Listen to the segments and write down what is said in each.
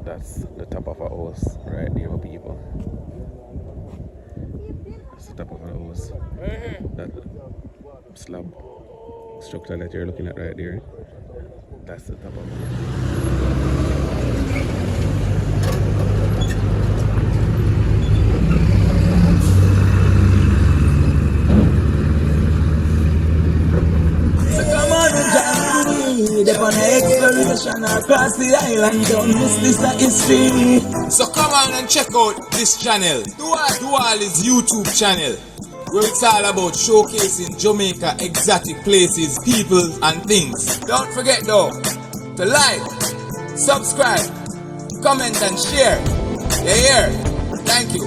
That's the top of a house right there, people. That's the top of a house. That slab structure that you're looking at right there. That's the top of it. They're on an exploration across the island. Don't miss this history. So come on and check out this channel. Dual is YouTube channel, where it's all about showcasing Jamaica exotic places, people and things. Don't forget though to like, subscribe, comment and share. Yeah. Thank you.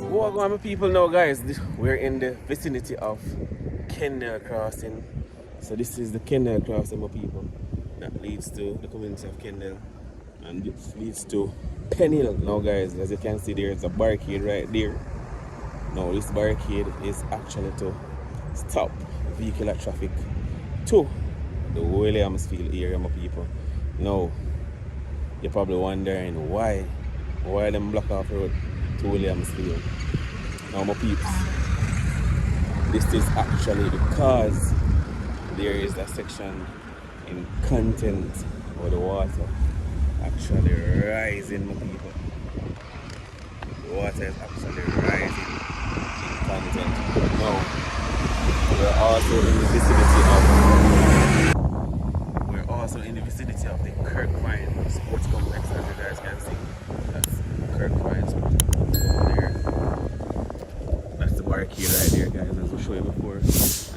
What going on, people? Now, guys, we're in the vicinity of Kendall Crossing. So this is the Kendall Crossing, my people. That leads to the community of Kendall, and it leads to Penhill. Now, guys, as you can see, there's a barricade right there. Now, this barricade is actually to stop vehicular traffic to the Williamsfield area, my people. Now, you're probably wondering why them block off road to Williamsfield. Now, my peeps, this is actually because there is a section in content where the water actually rising, my people. The water is actually rising in content. Now, we're also in the vicinity of the Kirkvine Sports Complex, as you guys can see. That's Kirkvine Sports Complex over there. That's the barricade right there, guys, as we showed you before.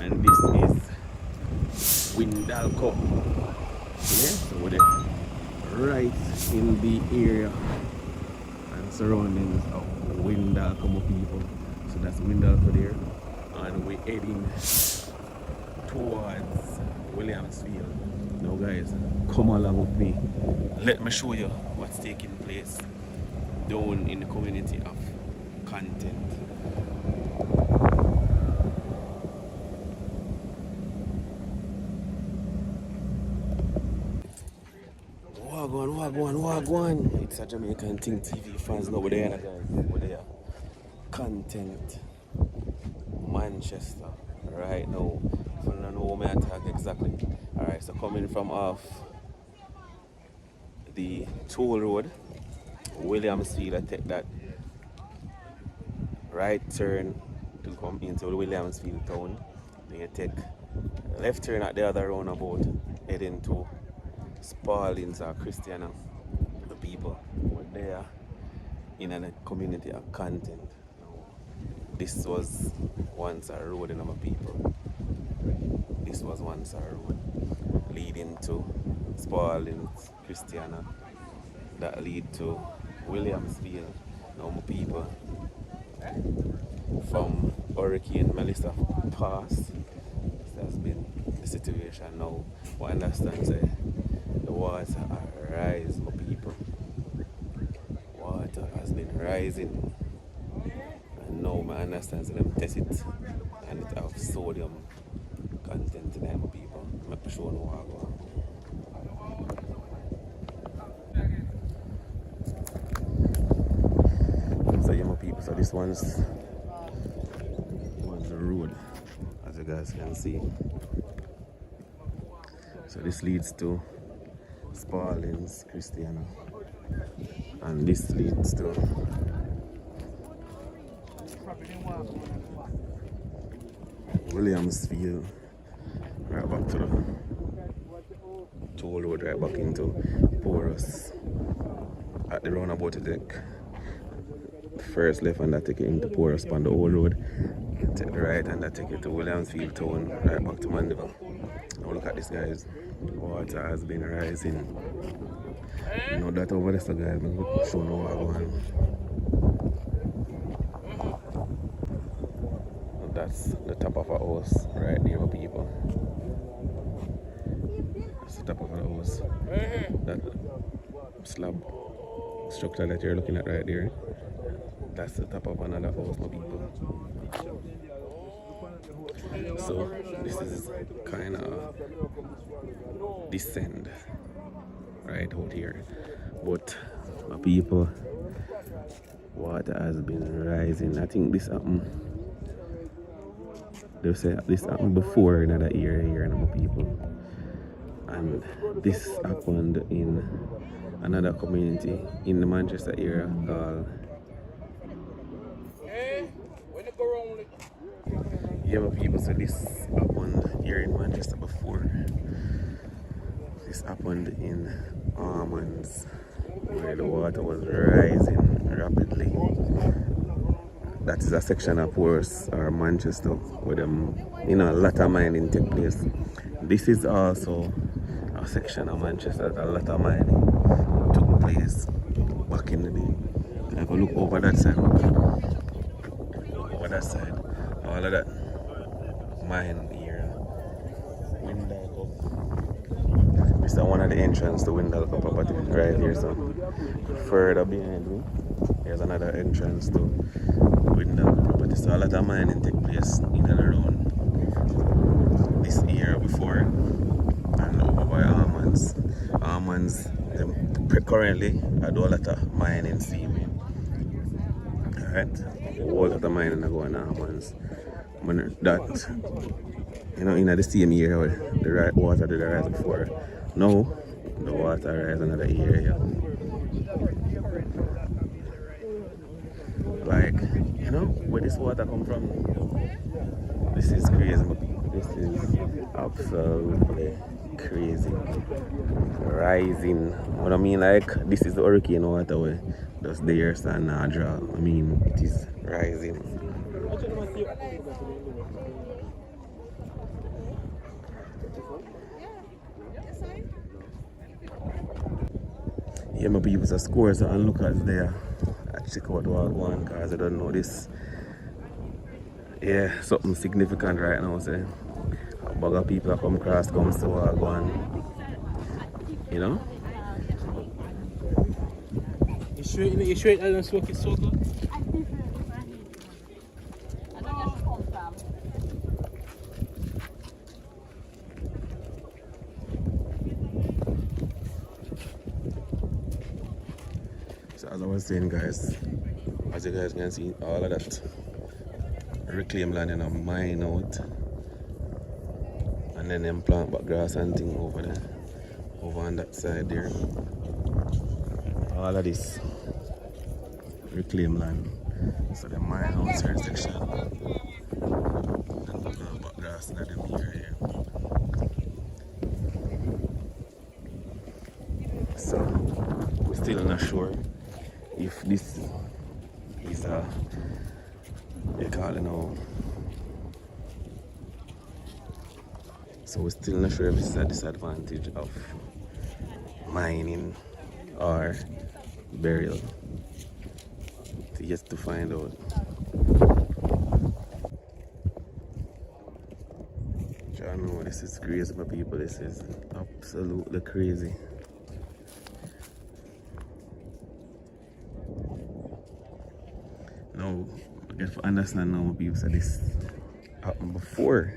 And this is Windalco. Yeah, so we're right in the area and surroundings of Windalco, my people. So that's Windalco there, and we're heading towards Williamsfield. Now, guys, come along with me. Let me show you what's taking place down in the community of Content. Wagwan. It's a Jamaican thing, TV fans know where they are, guys. Where they are. Content. Manchester. Right now. If you don't know where I talk exactly. Alright, so coming from off the toll road, Williamsfield, I take that right turn to come into Williamsfield town. Then you take left turn at the other roundabout, heading to Spaldings or Christiana, the people were there in a community of Content. This was once a road, in our people. This was once a road leading to Spaldings, Christiana, that lead to Williamsfield. Now, my people, from Hurricane Melissa pass, this has been the situation now. We understand that the water has rising, my people. Water has been rising, and now I understand that them test it and it have sodium content in it, my people. I'm sure no water. So yeah, my people, so this one's the road, as you guys can see. So this leads to Spaldings, Christiana, and this leads to Williamsfield, right back to the toll road, right back into Porus. At the roundabout, you take first left and that take you into Porus on the old road. Take the right and that take you to Williamsfield town, right back to Mandeville. Now look at this, guys. Water has been rising. You know that over there, so guys, I'm going to show you what's going on. That's the top of a house right there, people. That's the top of a house. That slab structure that you're looking at right there. That's the top of another house, my people. So this is kind of descend right out here. But my people, water has been rising. I think this happened. They say this happened before in another area here, my people. And this happened in another community in the Manchester area called yeah, my people. So this happened here in Manchester before. This happened in Almonds, where the water was rising rapidly. That is a section of Forest or Manchester where them, a lot of mining take place. This is also a section of Manchester that a lot of mining took place back in the day. If I look over that side, over that side, all of that mine here, Windalco. This is one of the entrance to Windalco property right here. So further behind me, there's another entrance to Windalco property. So a lot of mining take place in and around this area before and over by Almonds. Almonds currently I do a lot of mining seaweed. Alright? A whole lot of mining going on Almonds. When that in the same area where the water did rise before. Now the water rise another area. Like, where this water come from? This is crazy. This is absolutely crazy. Rising. What I mean, like, this is the hurricane water where just there stand now draw. I mean, it is rising. Yeah, my people, so scores and look at there. I check out what one because I don't know this. Yeah, something significant right now. Say, a bag of people come across, come to walk on. You straight, I don't smoke it so good. So as I was saying, guys, as you guys can see, all of that reclaim land and mine out, and then them plant back grass and thing over there, over on that side there. All of this reclaim land. So the mine out certain section and plant back grass in them area. So we're still not sure if this is a, they call it now. So we're still not sure if this is a disadvantage of mining or burial. So yet to find out. I know this is crazy for people. This is absolutely crazy. Now, I get to understand now people say this happened before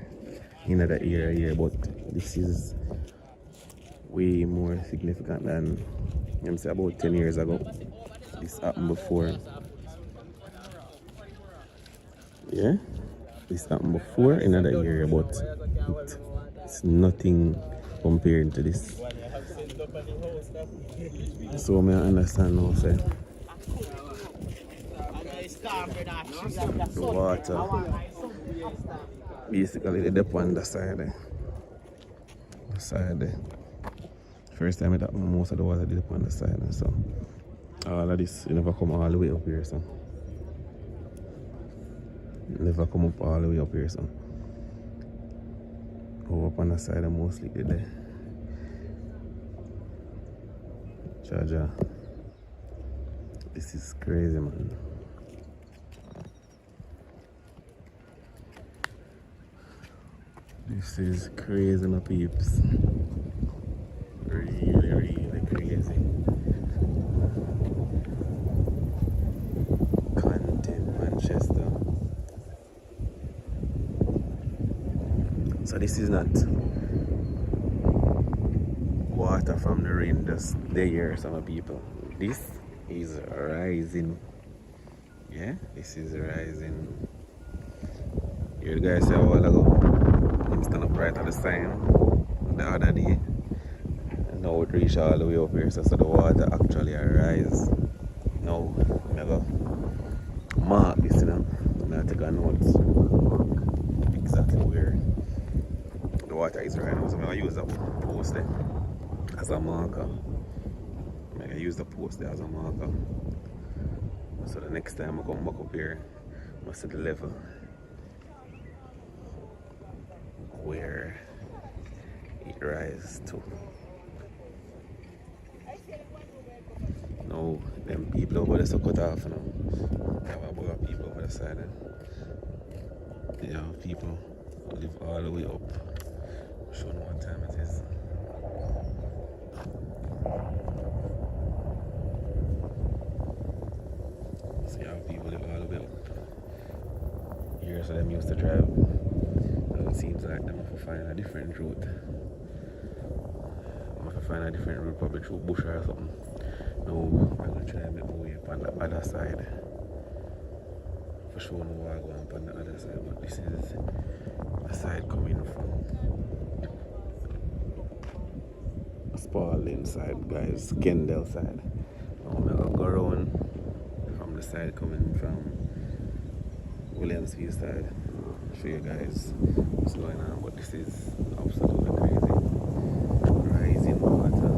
in the area here, but this is way more significant than I'm say about 10 years ago. This happened before. Yeah? This happened before in another area, but it's nothing compared to this. So I understand now, say the water basically the depth on the side there. The side there. First time it happened, most of the water did up on the side, so all of this, you never come all the way up here, so never come up all the way up here, so go up on the side and mostly there. Charger, this is crazy, man. This is crazy, my peeps. Really, really crazy. Content, Manchester. So this is not water from the rain, just there, some people. This is rising. Yeah, this is rising. Here the guy said a while ago, him stand up right at the sign the other day. And now it reach all the way up here, so the water actually rise. Now, I'm gonna mark this, you know. I'm gonna take a note exactly where the water is right now. So I'm gonna use that post there as a marker. I'm gonna use the post there as a marker. So the next time I come back up here, I see the level where it rises to. Now, them people over there so cut off now. They have a bunch of people over the side. They have people who live all the way up. Show them what time it is. So you have people live all the way up here, so them used to drive. So it seems like them have to find a different route. Them have to find a different route, probably through bush or something. Now I'm going to try and make my way up on the other side. For sure no I go up on the other side, but this is the side coming from Spalding side, guys, Kendall side. Now I'm going to go around from the side coming from Williamsfield side. Show you guys what's going on, but this is absolutely crazy. Rising water.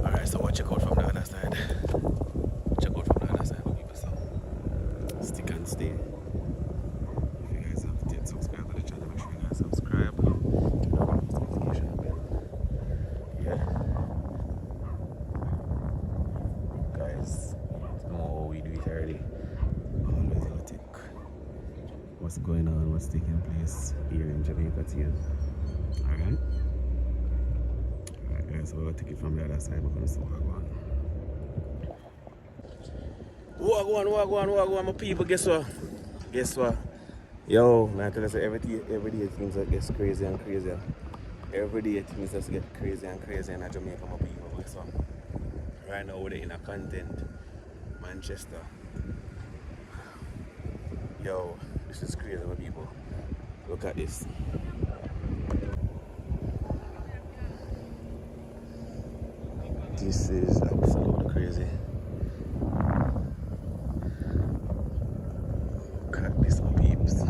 Alright, so check out from the other side. Check out from the other side what people say. Stick and stay. If you guys have yet subscribe to the channel, make sure you guys subscribe. Turn on the notification bell. Yeah. Guys, no, we do it early. Always gonna take what's going on, what's taking place here in Jamaica too. Alright? Alright guys, so we'll take it from the other side. We're gonna see what Wagwan, my people, guess what? Guess what? Yo, man, I tell you, every day things get crazy and crazier. Every day things just get crazy and crazier in Jamaica, my people. Guess what? Right now we're in a content, Manchester. Yo, this is crazy, my people. Look at this. This is absolutely crazy. Look at this, my peeps.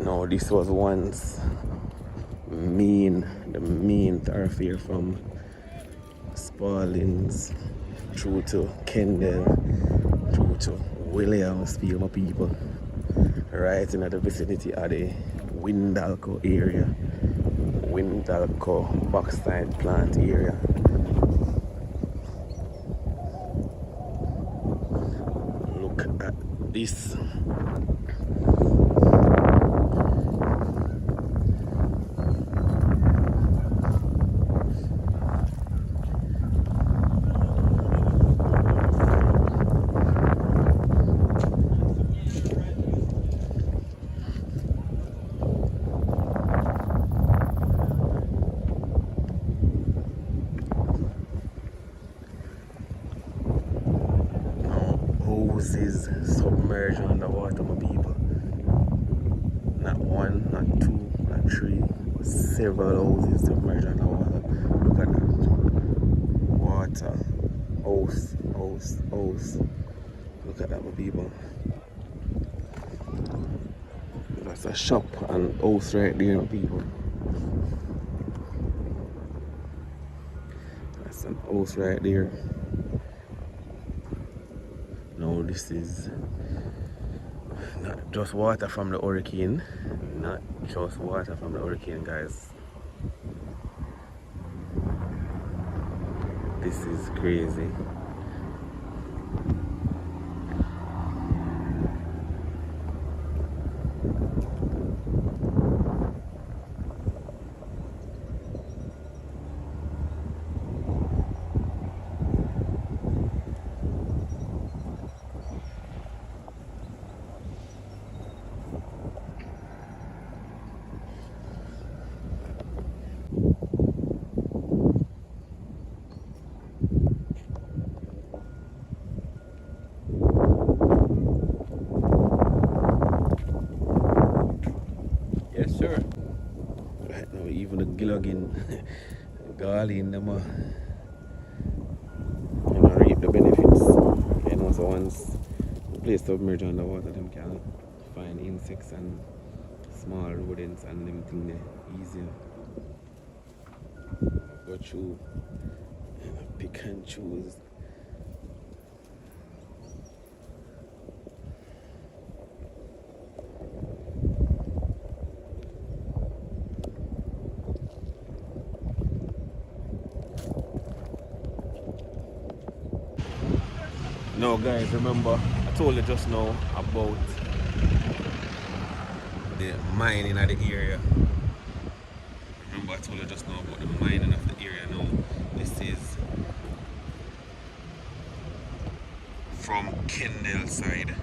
No, this was once the main thoroughfare from Spaldings through to Kendall, through to Williamsfield, my people. Right in the vicinity of the Windalco area, Windalco Backside plant area. Look at this. Houses submerged underwater, my people. Not one, not two, not three, but several houses submerged underwater. Look at that. Water. House. Look at that, my people. That's a shop and house right there, my people. That's an house right there. No, this is not just water from the hurricane. Not just water from the hurricane, guys. This is crazy. slugging, galling them reap the benefits. You know, so once the place submerged underwater, them can find insects and small rodents and them thing there easier. Go through, pick and choose. No guys, remember I told you just now about the mining of the area. Remember I told you just now about the mining of the area. Now this is from Kendall side.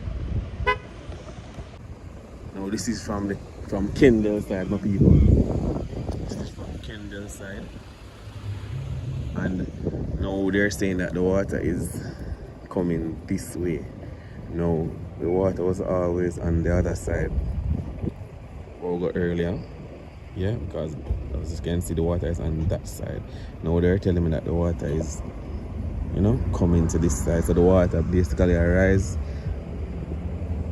Now this is from Kendall side, my people. This is from Kendall side. And now they're saying that the water is coming this way. No, the water was always on the other side where we got earlier. Yeah, because as you can see the water is on that side. Now they're telling me that the water is, you know, coming to this side. So the water basically arise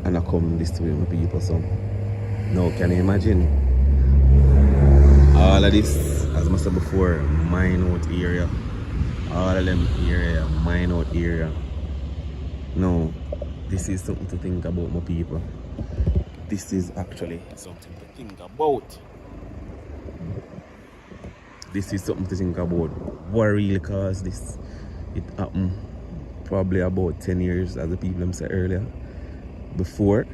and I come this way, my people. So now can you imagine all of this, as I said before, mine out area, all of them area, mine out area. No, this is something to think about, my people. This is actually something to think about. This is something to think about. What really caused this? It happened probably about 10 years, as the people them said earlier. Before,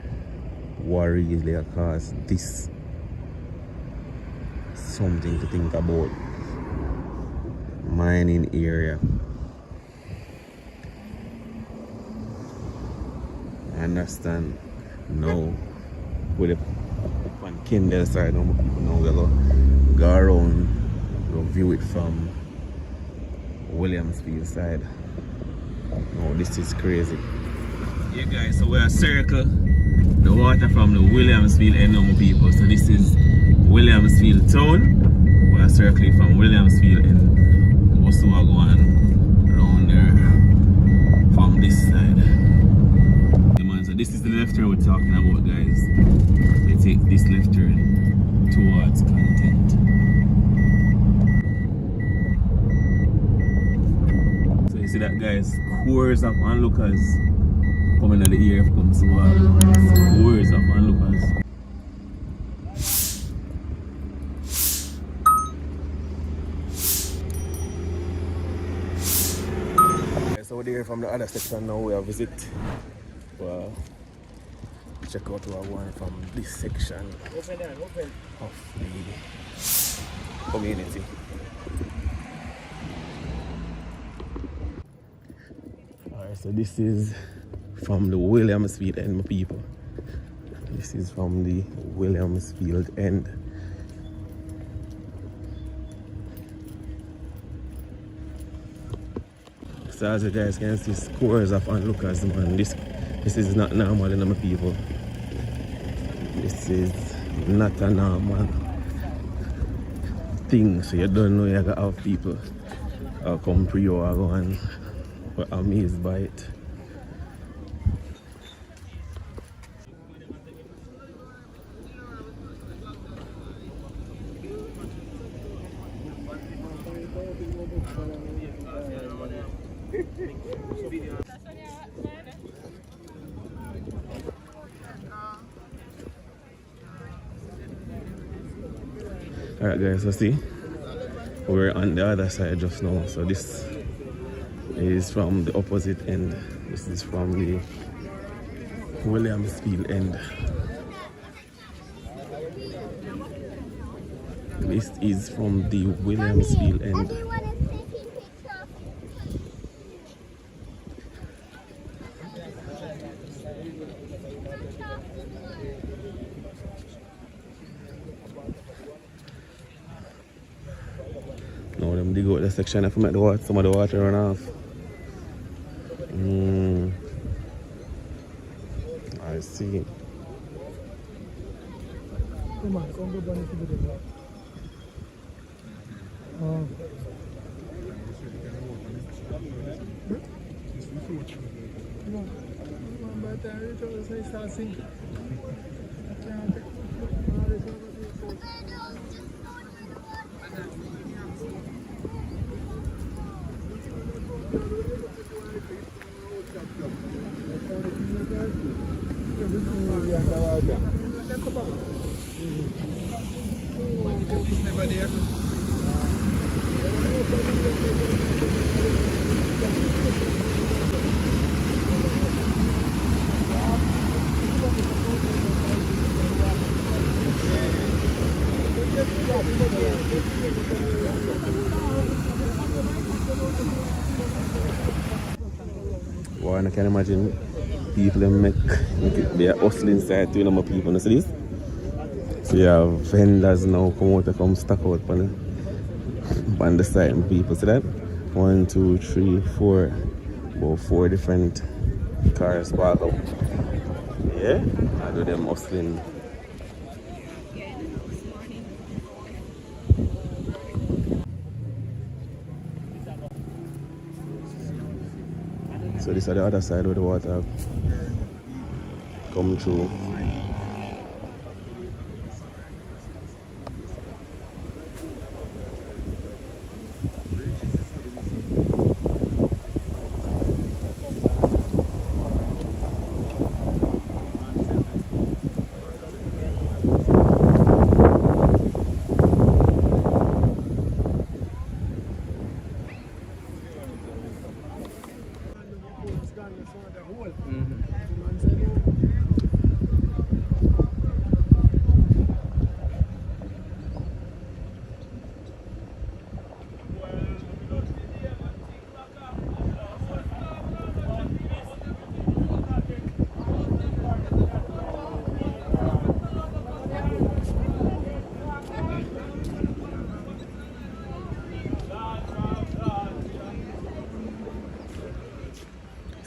what really caused this? Something to think about. Mining area. I understand. No. With the on Kendall side, no more people know we'll go around, we'll view it from Williamsfield side. No, this is crazy. Yeah guys, so we're circle the water from the Williamsfield end, no more people. So this is Williamsfield town. We're circling from Williamsfield and also we're going around there from this side. So this is the left turn we're talking about, guys. We take this left turn towards Content. So you see that, guys, scores of onlookers coming out the area from Swab. Scores of onlookers. So we're there from the other section now. We have visit. Well, check out our one from this section of the community. Alright, so this is from the Williamsfield end, my people. This is from the Williamsfield end. So as you guys can see, scores of onlookers, man. This is not normal, my people. This is not a normal thing. So you don't know you gotta have people come to you or go and we're amazed by it. Alright guys, so see, we're on the other side just now. So this is from the opposite end. This is from the Williamsfield end. This is from the Williamsfield end. Now them dig out the section if I make the water, some of the water run off. I see. Come on, come go down to the One, I can imagine people them make it, they are hustling inside to, you know, my people. You see this? So you have vendors now come out and come stock out on the side, my people. See that? 1, 2, 3, 4, about 4 different cars parked up. Yeah? I do them hustling. So this is the other side where the water come through.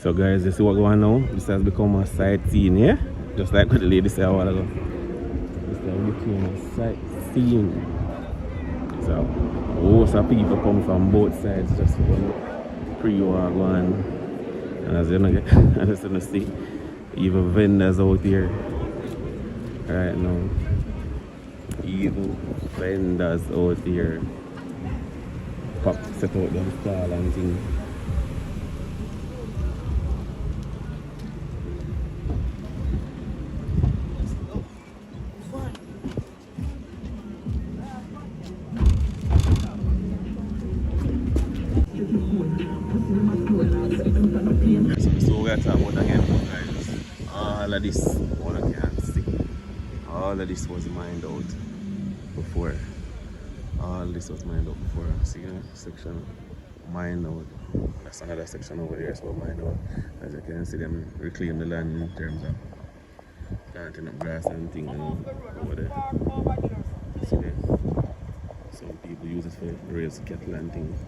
So guys, you see what going on now? This has become a sightseeing, yeah? Just like what the lady said a while ago. This has become a sightseeing. So, most of people come from both sides just for the pre-war going. And as you know, as you see, even vendors out here right now. Even vendors out here. Pop set out them stall and things. So we are talking about again, guys. All of this, one I can't see. All of this was mined out before. All this was mined out before. See that section mined out. That's another section over there, so mined out. As you can see, them reclaim the land in terms of planting up grass and things, you know, over there. See there? Some people use it for raise cattle and things.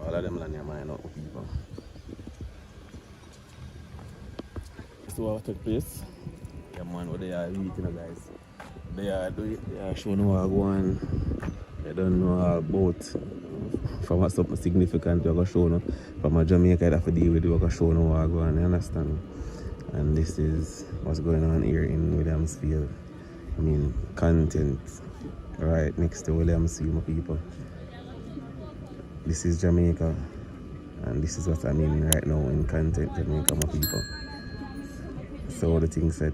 All of them land here mine out with people. So what took place? Yeah man, what they are eating, guys. They are showing what go on. They don't know about from something significant we're gonna show no. From a Jamaica that have to deal with we're gonna show no what go on, you understand? And this is what's going on here in Williamsfield. I mean content right next to Williamsfield, my people. This is Jamaica, and this is what I mean right now in content Jamaica, my people. So the thing said.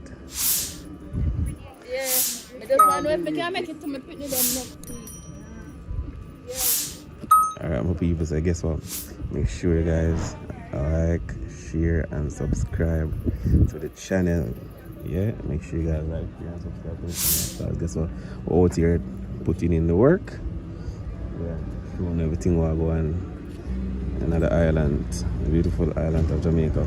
Yeah, I just want to know if I can make it to my picnic then. Alright, my people, so guess what? Make sure you guys like, share, and subscribe to the channel. Yeah, make sure you guys like, share, and subscribe to the channel. Because guess what? We're out here putting in the work. Yeah. Showing everything what go on another island, the beautiful island of Jamaica.